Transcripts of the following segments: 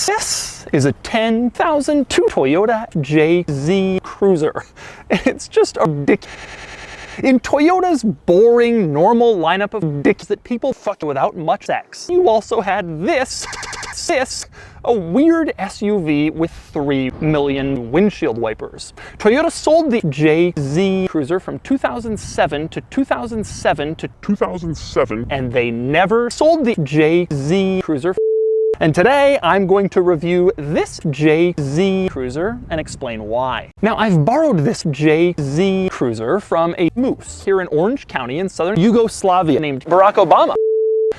This is a 10,002 Toyota JZ Cruiser. It's just a ridiculous. In Toyota's boring, normal lineup of dicks that people fuck without much sex, you also had this, a weird SUV with 3 million windshield wipers. Toyota sold the JZ Cruiser from 2007 to 2007 to 2007, and they never sold the JZ Cruiser. And today I'm going to review this JZ Cruiser and explain why. Now, I've borrowed this JZ Cruiser from a moose here in Orange County in southern Yugoslavia named Barack Obama.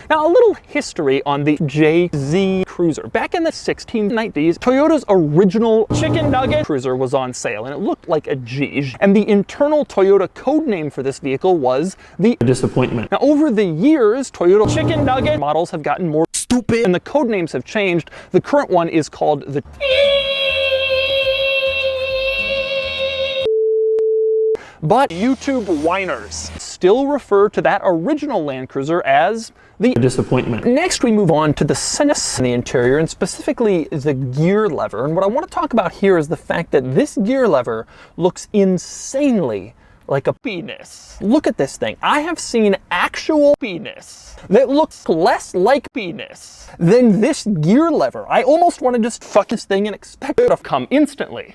Now, a little history on the JZ Cruiser. Back in the 1690s, Toyota's original chicken nugget cruiser was on sale, and it looked like a Jeej. And the internal Toyota code name for this vehicle was the Disappointment. Now, over the years, Toyota chicken nugget models have gotten more stupid, and the code names have changed. The current one is called the But YouTube whiners still refer to that original Land Cruiser as the Disappointment. Next, we move on to the sense in the interior, and specifically the gear lever. And what I want to talk about here is the fact that this gear lever looks insanely like a penis. Look at this thing. I have seen actual penis that looks less like penis than this gear lever. I almost want to just fuck this thing and expect it to come instantly.